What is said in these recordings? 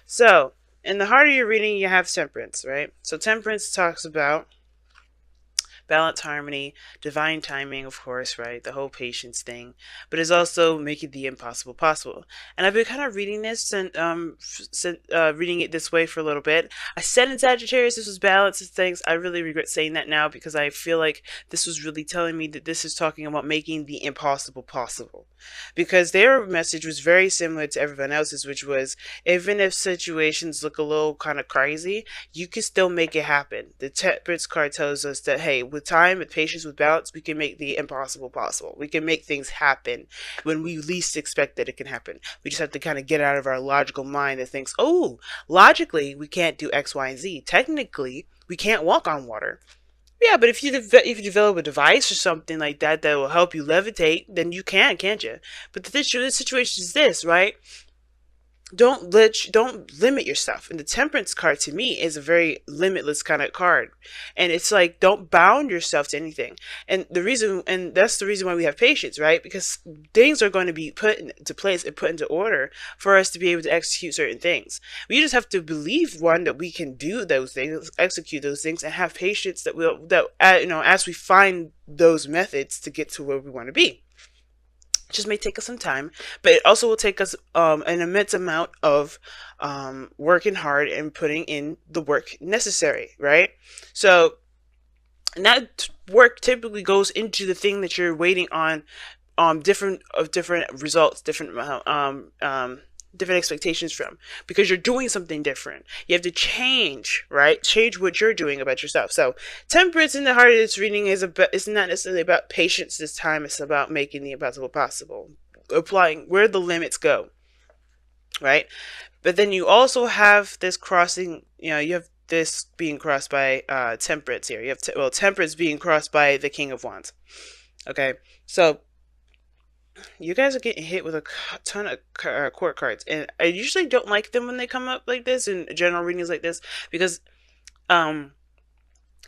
So, in the heart of your reading, you have temperance, right? So, temperance talks about balance, harmony, divine timing, of course, right? The whole patience thing, but it's also making the impossible possible. And I've been kind of reading this and reading it this way for a little bit. I said in Sagittarius this was balance and things. I really regret saying that now because I feel like this was really telling me that this is talking about making the impossible possible. Because their message was very similar to everyone else's, which was even if situations look a little kind of crazy, you can still make it happen. The Temperance card tells us that, hey, with time, with patience, with balance, we can make the impossible possible. We can make things happen when we least expect that it can happen. We just have to kind of get out of our logical mind that thinks, oh, logically, we can't do X, Y, and Z. Technically, we can't walk on water. Yeah, but if you develop a device or something like that that will help you levitate, then you can, can't you? But the situation is this, right? Don't limit yourself. And the temperance card to me is a very limitless kind of card, and it's like don't bound yourself to anything. And that's the reason why we have patience, right? Because things are going to be put into place and put into order for us to be able to execute certain things. We just have to believe, one, that we can do those things, execute those things, and have patience as we find those methods to get to where we want to be. It just may take us some time, but it also will take us an immense amount of working hard and putting in the work necessary, right? So, and that work typically goes into the thing that you're waiting on, different results, different expectations from, because you're doing something different. You have to change, right? Change what you're doing about yourself. So temperance in the heart of this reading it's not necessarily about patience this time. It's about making the impossible possible, applying where the limits go, right? But then you also have this crossing, you have this being crossed by temperance here. You have temperance being crossed by the King of Wands. Okay, so you guys are getting hit with a ton of court cards, and I usually don't like them when they come up like this in general readings like this, because um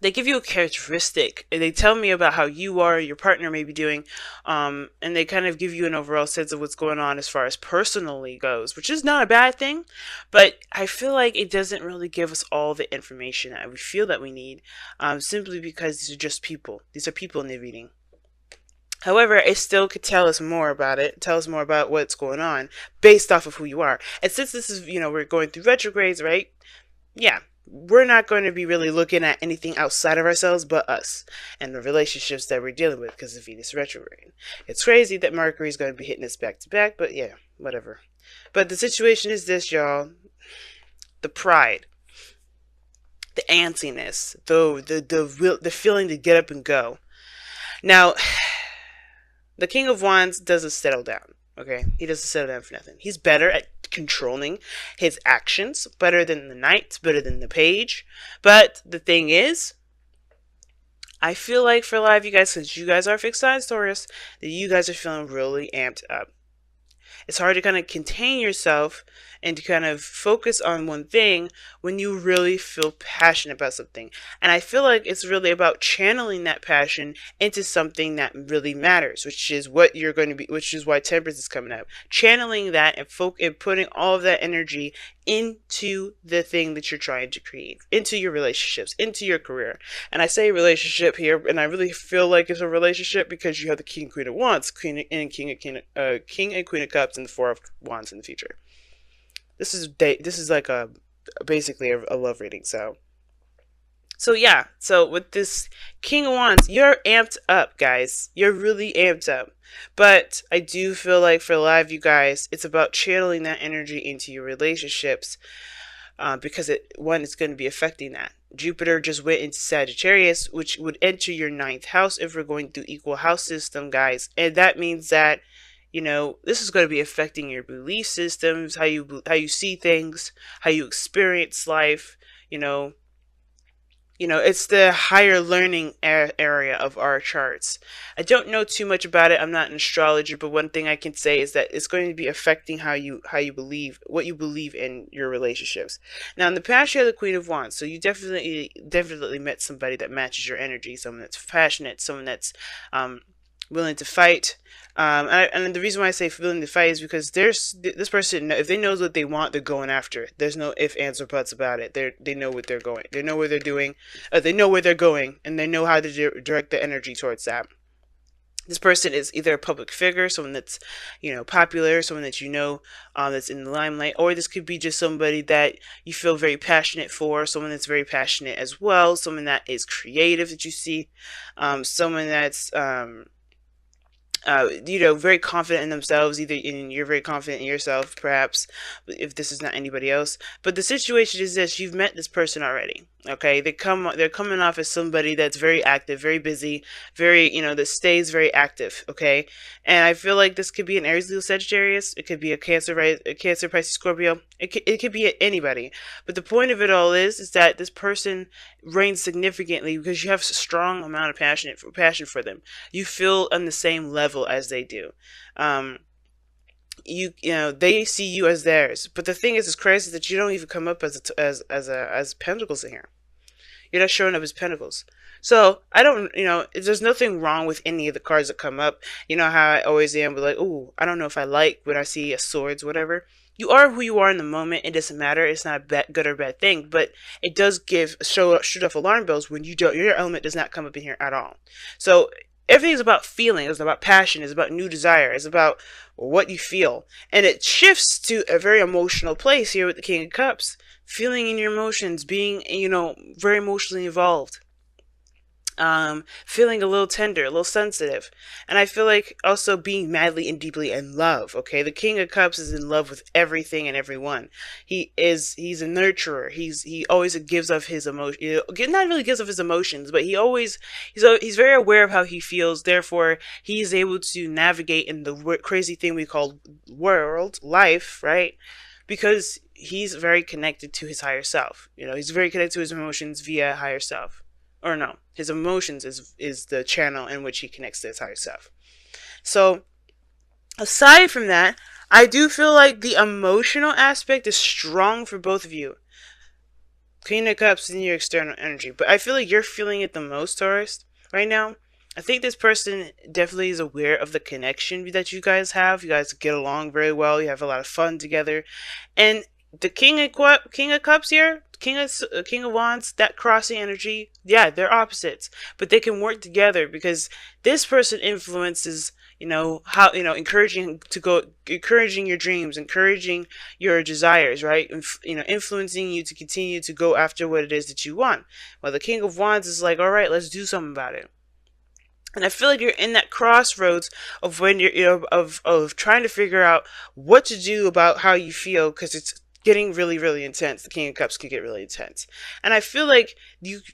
they give you a characteristic and they tell me about how you are, your partner may be doing, and they kind of give you an overall sense of what's going on as far as personally goes, which is not a bad thing, but I feel like it doesn't really give us all the information that we feel that we need, simply because these are just people. These are people in the reading. However, it still could tell us more about it, tell us more about what's going on based off of who you are. And since this is, we're going through retrogrades, right? Yeah, we're not going to be really looking at anything outside of ourselves but us and the relationships that we're dealing with because of Venus retrograde. It's crazy that Mercury is going to be hitting us back to back, but yeah, whatever. But the situation is this, y'all. The pride, the antsiness, the feeling to get up and go. Now, the King of Wands doesn't settle down. Okay, he doesn't settle down for nothing. He's better at controlling his actions, better than the Knight, better than the Page. But the thing is, I feel like for a lot of you guys, since you guys are fixed signs Taurus, that you guys are feeling really amped up. It's hard to kind of contain yourself and to kind of focus on one thing when you really feel passionate about something. And I feel like it's really about channeling that passion into something that really matters, which is what you're going to be, which is why temperance is coming up. Channeling that and putting all of that energy into the thing that you're trying to create, into your relationships, into your career. And I say relationship here, and I really feel like it's a relationship because you have the King and Queen of Wands, King and Queen of Cups, and the Four of Wands in the future. This is like basically a love reading. So yeah, so with this King of Wands, you're amped up, guys. You're really amped up. But I do feel like for a lot of you guys, it's about channeling that energy into your relationships, because it's going to be affecting that. Jupiter just went into Sagittarius, which would enter your 9th house if we're going through equal house system, guys. And that means that, this is going to be affecting your belief systems, how you see things, how you experience life, it's the higher learning area of our charts. I don't know too much about it. I'm not an astrologer, but one thing I can say is that it's going to be affecting how you believe, what you believe in your relationships. Now, in the past, you had the Queen of Wands, so you definitely met somebody that matches your energy, someone that's passionate, someone that's willing to fight. And the reason why I say willing to fight is because there's this person. If they knows what they want, they're going after it. There's no ifs, ands, or buts about it. They know what they're going. They know where they're doing. They know where they're going, and they know how to direct the energy towards that. This person is either a public figure, someone that's, popular, someone that that's in the limelight, or this could be just somebody that you feel very passionate for, someone that's very passionate as well, someone that is creative that you see, someone that's very confident in themselves. You're very confident in yourself, perhaps, if this is not anybody else. But the situation is this: you've met this person already. Okay, they're coming off as somebody that's very active, very busy, very that stays very active. Okay, and I feel like this could be an Aries, Leo, Sagittarius. It could be a Cancer, right? A Cancer, Pisces, Scorpio. It could be anybody. But the point of it all is that this person reigns significantly because you have a strong amount of passion for them. You feel on the same level as they do. Um, they see you as theirs. But the thing is, it's crazy that you don't even come up as pentacles in here. You're not showing up as pentacles. So I don't, there's nothing wrong with any of the cards that come up. You know how I always am, but like, ooh, I don't know if I like when I see a swords, whatever. You are who you are in the moment. It doesn't matter. It's not a good or bad thing, but it does shoot off alarm bells when your element does not come up in here at all. So everything's about feeling. It's about passion. It's about new desire. It's about what you feel, and it shifts to a very emotional place here with the King of Cups. Feeling in your emotions, being very emotionally involved, feeling a little tender, a little sensitive. And I feel like also being madly and deeply in love. Okay, the King of Cups is in love with everything and everyone. He's a nurturer. He always gives of his emotion, not really gives of his emotions, but he's very aware of how he feels. Therefore, he's able to navigate in the crazy thing we call life, right? Because he's very connected to his higher self. He's very connected to his emotions via higher self. Or no, his emotions is the channel in which he connects to his higher self. So aside from that, I do feel like the emotional aspect is strong for both of you. Queen of Cups in your external energy, but I feel like you're feeling it the most, Taurus, right now. I think this person definitely is aware of the connection that you guys have. You guys get along very well. You have a lot of fun together, and the King of Cups here, King of Wands, that crossing energy, yeah, they're opposites, but they can work together because this person influences, how, encouraging your dreams, encouraging your desires, right? Influencing you to continue to go after what it is that you want. Well, the King of Wands is like, all right, let's do something about it. And I feel like you're in that crossroads of when you're, of trying to figure out what to do about how you feel, because it's getting really, really intense. The King of Cups can get really intense. And I feel like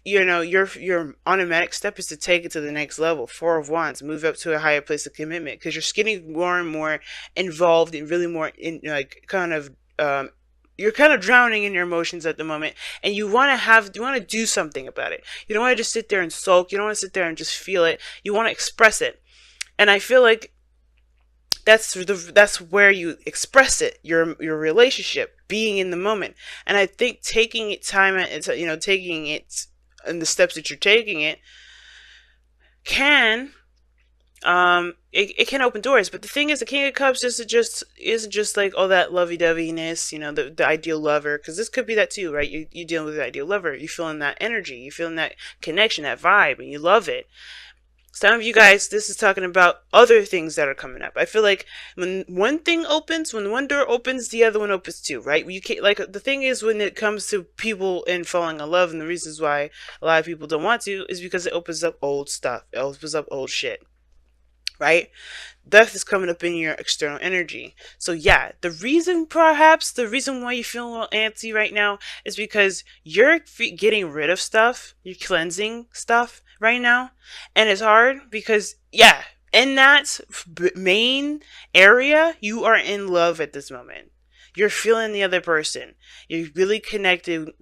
your automatic step is to take it to the next level. Four of Wands, move up to a higher place of commitment, because you're getting more and more involved and really more in you're kind of drowning in your emotions at the moment, and you want to do something about it. You don't want to just sit there and sulk. You don't want to sit there and just feel it. You want to express it. And I feel like that's where you express it, your relationship, being in the moment. And I think taking it time, taking it and the steps that you're taking it can it can open doors. But the thing is, the King of Cups isn't just like all that lovey-doveyness, the ideal lover, because this could be that too, right? You dealing with the ideal lover, you feeling that energy, you feeling that connection, that vibe, and you love it. Some of you guys, this is talking about other things that are coming up. I feel like when one door opens, the other one opens too, right? You can't, like, the thing is, when it comes to people and falling in love, and the reasons why a lot of people don't want to is because it opens up old stuff. It opens up old shit, right? Death is coming up in your external energy. So yeah, the reason why you feel a little antsy right now is because you're getting rid of stuff, you're cleansing stuff right now, and it's hard because, yeah, in that main area, you are in love at this moment. You're feeling the other person. You're really connecting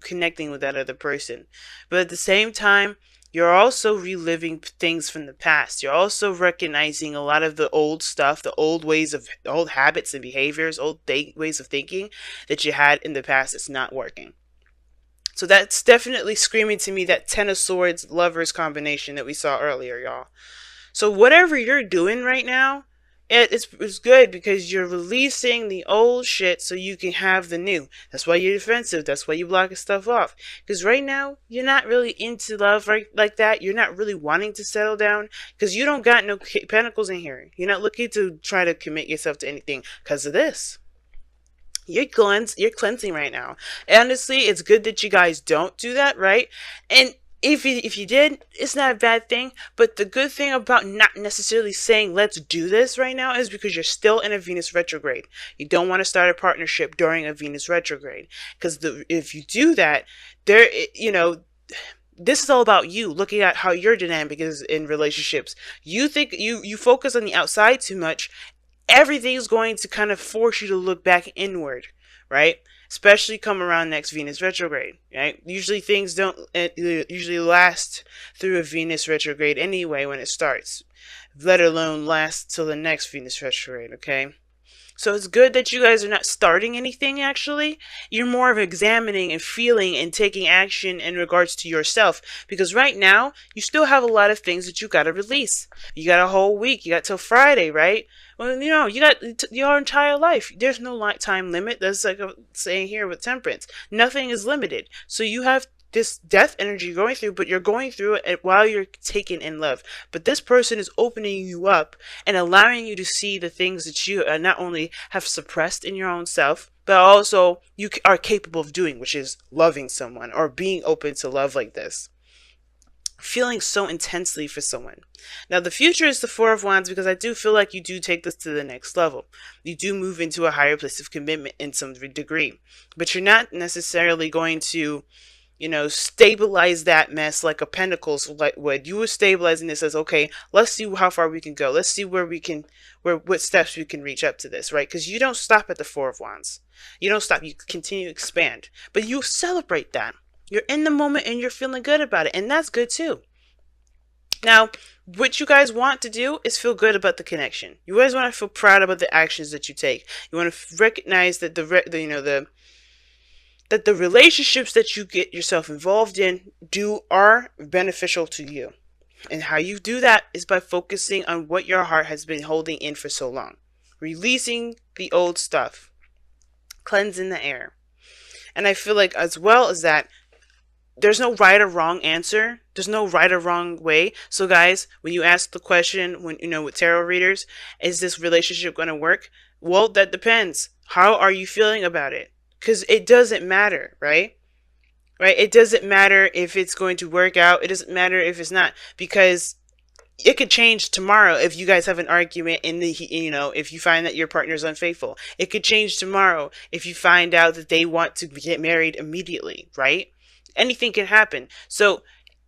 with that other person. But at the same time, you're also reliving things from the past. You're also recognizing a lot of the old stuff, the old habits and behaviors, ways of thinking that you had in the past that's not working. So that's definitely screaming to me that Ten of Swords Lovers combination that we saw earlier, y'all. So whatever you're doing right now, it's good because you're releasing the old shit so you can have the new. That's why you're defensive. That's why you blocking stuff off. Because right now, you're not really into love right like that. You're not really wanting to settle down because you don't got no pentacles in here. You're not looking to try to commit yourself to anything because of this. You're cleansing right now. Honestly, it's good that you guys don't do that, right? And if you did, it's not a bad thing. But the good thing about not necessarily saying let's do this right now is because you're still in a Venus retrograde. You don't want to start a partnership during a Venus retrograde because if you do that, this is all about you looking at how your dynamic is in relationships. You think you focus on the outside too much. Everything's going to kind of force you to look back inward, right? Especially come around next Venus retrograde, right? Usually things don't usually last through a Venus retrograde anyway when it starts, let alone last till the next Venus retrograde, okay? So it's good that you guys are not starting anything actually. You're more of examining and feeling and taking action in regards to yourself. Because right now, you still have a lot of things that you got to release. You got a whole week. You got till Friday, right? Well, you got your entire life. There's no time limit. That's like a saying here with temperance. Nothing is limited. So you have this death energy going through, but you're going through it while you're taken in love. But this person is opening you up and allowing you to see the things that you not only have suppressed in your own self, but also you are capable of doing, which is loving someone or being open to love like this. Feeling so intensely for someone. Now the future is the Four of Wands because I do feel like you do take this to the next level. You do move into a higher place of commitment in some degree, but you're not necessarily going to stabilize that mess like a pentacles would. You were stabilizing this as, okay, let's see how far we can go. Let's see what steps we can reach up to this, right? Because you don't stop at the Four of Wands. You don't stop. You continue to expand. But you celebrate that. You're in the moment and you're feeling good about it. And that's good too. Now, what you guys want to do is feel good about the connection. You guys want to feel proud about the actions that you take. You want to recognize that that the relationships that you get yourself involved in are beneficial to you. And how you do that is by focusing on what your heart has been holding in for so long. Releasing the old stuff. Cleansing the air. And I feel like as well as that, there's no right or wrong answer. There's no right or wrong way. So guys, when you ask the question, with tarot readers, is this relationship going to work? Well, that depends. How are you feeling about it? Because it doesn't matter, right? Right? It doesn't matter if it's going to work out. It doesn't matter if it's not. Because it could change tomorrow if you guys have an argument if you find that your partner is unfaithful. It could change tomorrow if you find out that they want to get married immediately, right? Anything can happen. So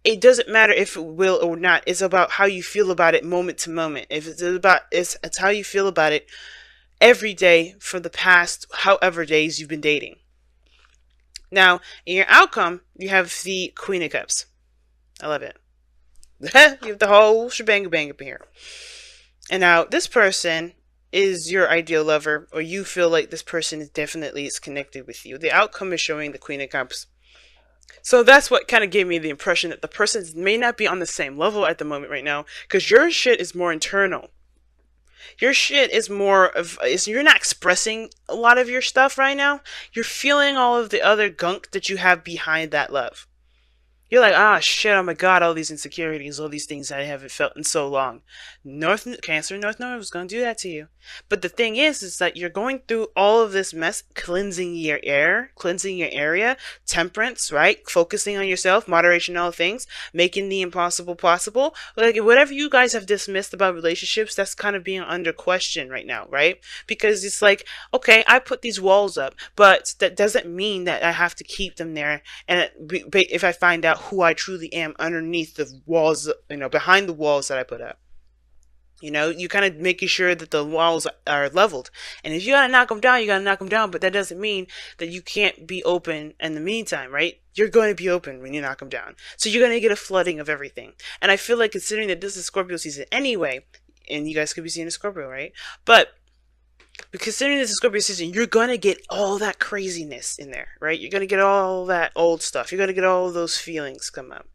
it doesn't matter if it will or not. It's about how you feel about it moment to moment. It's how you feel about it every day for the past however days you've been dating. Now, in your outcome, you have the Queen of Cups. I love it. You have the whole shebang bang up here. And now, this person is your ideal lover, or you feel like this person is definitely connected with you. The outcome is showing the Queen of Cups. So that's what kind of gave me the impression that the person may not be on the same level at the moment right now, because your shit is more internal. Your shit is you're not expressing a lot of your stuff right now. You're feeling all of the other gunk that you have behind that love. You're like, shit, oh my God, all these insecurities, all these things I haven't felt in so long. Cancer North Node is going to do that to you. But the thing is that you're going through all of this mess, cleansing your air, cleansing your area, temperance, right? Focusing on yourself, moderation, all things, making the impossible possible. Like whatever you guys have dismissed about relationships, that's kind of being under question right now, right? Because it's like, okay, I put these walls up, but that doesn't mean that I have to keep them there. And if I find out who I truly am underneath the walls, behind the walls that I put up. You kind of making sure that the walls are leveled. And if you gotta knock them down, you gotta knock them down. But that doesn't mean that you can't be open in the meantime, right? You're going to be open when you knock them down. So you're going to get a flooding of everything. And I feel like considering that this is Scorpio season anyway, and you guys could be seeing a Scorpio, right? But considering this is Scorpio season, you're going to get all that craziness in there, right? You're going to get all that old stuff. You're going to get all those feelings come up.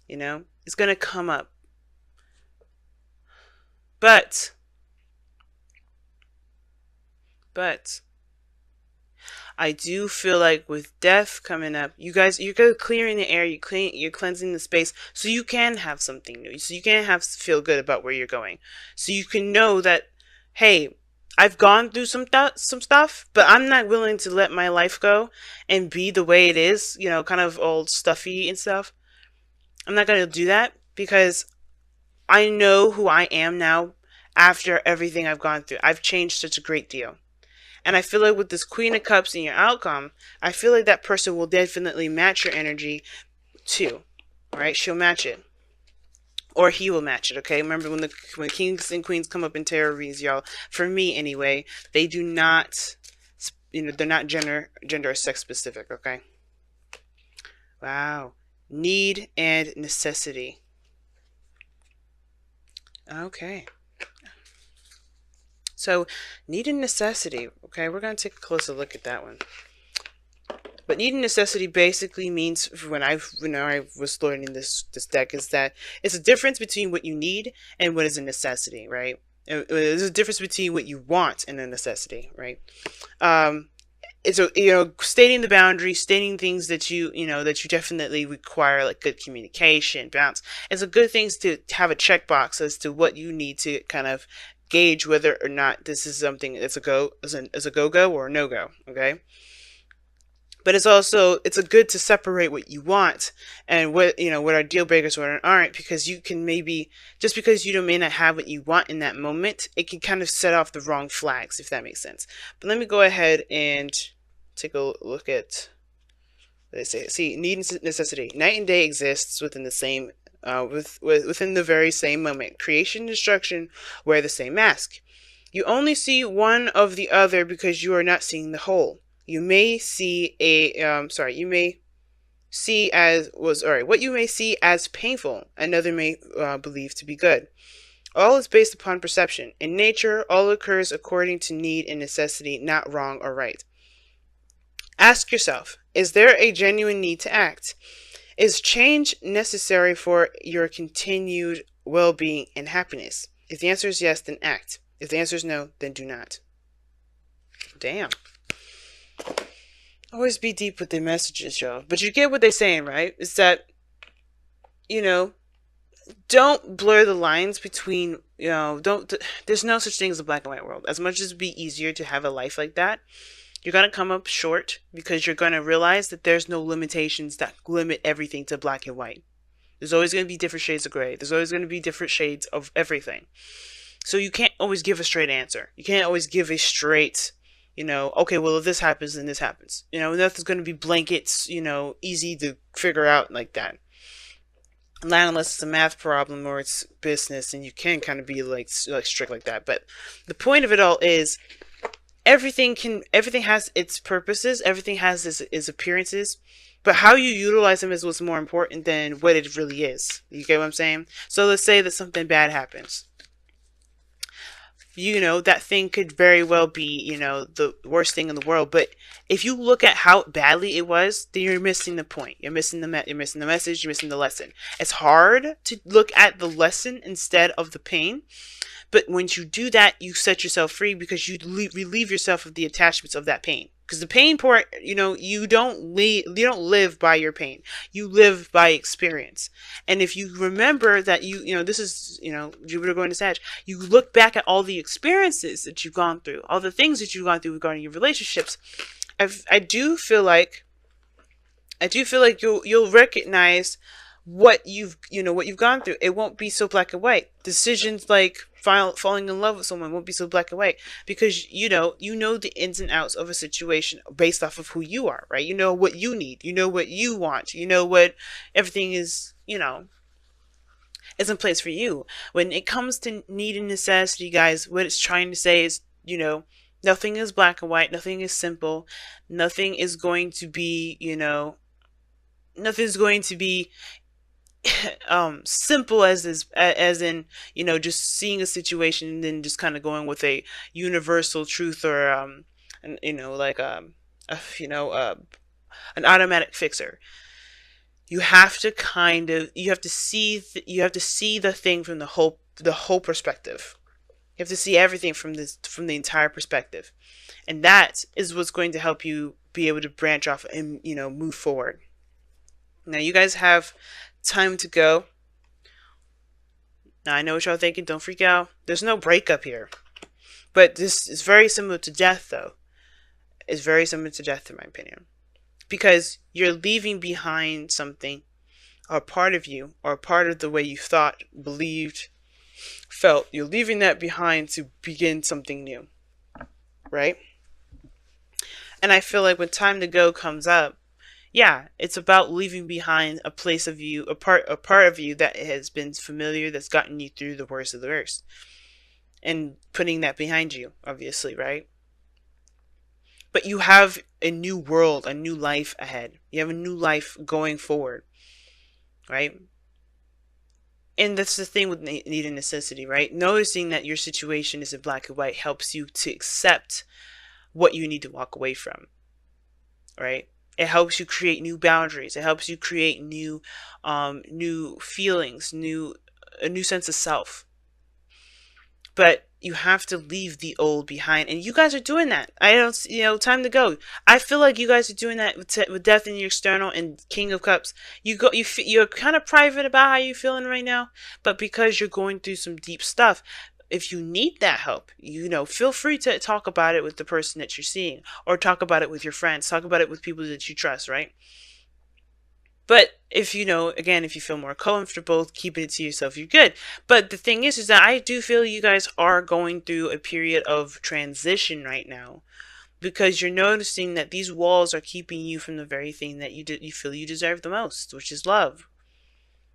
It's going to come up. But, but, I do feel like with death coming up, you guys, you're clearing the air, you're cleansing the space, so you can have something new, so you can feel good about where you're going, so you can know that, hey, I've gone through some stuff, but I'm not willing to let my life go and be the way it is, kind of old stuffy and stuff. I'm not gonna do that because I know who I am now after everything I've gone through. I've changed such a great deal. And I feel like with this Queen of Cups in your outcome, I feel like that person will definitely match your energy too. Right? She'll match it. Or he will match it, okay? Remember when kings and queens come up in tarot reads, y'all, for me anyway, they do not, they're not gender or sex specific, okay? Wow. Need and necessity. Okay. So, need and necessity. Okay, we're going to take a closer look at that one. But need and necessity basically means, when I was learning this deck, is that it's a difference between what you need and what is a necessity, right? There's a difference between what you want and a necessity, right? It's stating the boundaries, stating things that that you definitely require, like good communication, balance. It's a good thing to have a checkbox as to what you need to kind of gauge whether or not this is something that's a go or a no go. Okay. But it's a good to separate what you want and what are deal breakers, what aren't, because you can maybe, just because you may not have what you want in that moment, it can kind of set off the wrong flags, if that makes sense. But let me go ahead and take a look at what they say. See, need and necessity. Night and day exists within the same, within the very same moment. Creation and destruction wear the same mask. You only see one of the other because you are not seeing the whole. You may see what you may see as painful, another may believe to be good. All is based upon perception. In nature, all occurs according to need and necessity, not wrong or right. Ask yourself, is there a genuine need to act? Is change necessary for your continued well-being and happiness? If the answer is yes, then act. If the answer is no, then do not. Damn. Always be deep with their messages, y'all. But you get what they're saying, right? Is that, don't blur the lines between, there's no such thing as a black and white world. As much as it'd be easier to have a life like that, you're going to come up short because you're going to realize that there's no limitations that limit everything to black and white. There's always going to be different shades of gray. There's always going to be different shades of everything. So you can't always give a straight answer. You can't always give a straight, okay, well, if this happens, then this happens. Nothing's going to be blankets, easy to figure out like that. Not unless it's a math problem or it's business, and you can kind of be like strict like that. But the point of it all is everything has its purposes. Everything has its appearances. But how you utilize them is what's more important than what it really is. You get what I'm saying? So let's say that something bad happens. That thing could very well be, the worst thing in the world. But if you look at how badly it was, then you're missing the point. You're missing the message. You're missing the lesson. It's hard to look at the lesson instead of the pain. But when you do that, you set yourself free because you relieve yourself of the attachments of that pain. Because the pain part, you don't live by your pain. You live by experience. And if you remember that this is, Jupiter going to Sag, you look back at all the experiences that you've gone through, all the things that you've gone through regarding your relationships. I do feel like you'll recognize what you've gone through. It won't be so black and white. Decisions like falling in love with someone won't be so black and white because you know the ins and outs of a situation based off of who you are, right? You know what you need, you know what you want, you know what everything is, is in place for you. When it comes to need and necessity, guys, what it's trying to say is, nothing is black and white, nothing is simple, nothing is going to be, nothing's going to be simple as in just seeing a situation and then just kind of going with a universal truth or an automatic fixer. You have to see the thing from the whole perspective. You have to see everything from the entire perspective. And that is what's going to help you be able to branch off and, move forward. Now, you guys have time to go. Now, I know what y'all thinking. Don't freak out. There's no breakup here. But this is very similar to death, though. It's very similar to death, in my opinion. Because you're leaving behind something, or part of you, or part of the way you thought, believed, felt. You're leaving that behind to begin something new. Right? And I feel like when time to go comes up, yeah, it's about leaving behind a place of you, a part of you that has been familiar, that's gotten you through the worst of the worst. And putting that behind you, obviously, right? But you have a new world, a new life ahead. You have a new life going forward, right? And that's the thing with need and necessity, right? Noticing that your situation is in black and white helps you to accept what you need to walk away from, right? It helps you create new boundaries. It helps you create new feelings, a new sense of self. But you have to leave the old behind, and you guys are doing that. I don't, time to go. I feel like you guys are doing that with Death in your External and King of Cups. You're kind of private about how you're feeling right now, but because you're going through some deep stuff, if you need that help, feel free to talk about it with the person that you're seeing, or talk about it with your friends, talk about it with people that you trust, right? But if again, if you feel more comfortable keeping it to yourself, you're good. But the thing is that I do feel you guys are going through a period of transition right now, because you're noticing that these walls are keeping you from the very thing that you feel you deserve the most, which is love.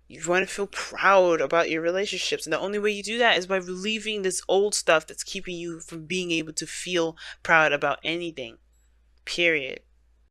You want to feel proud about your relationships. And the only way you do that is by relieving this old stuff that's keeping you from being able to feel proud about anything. Period.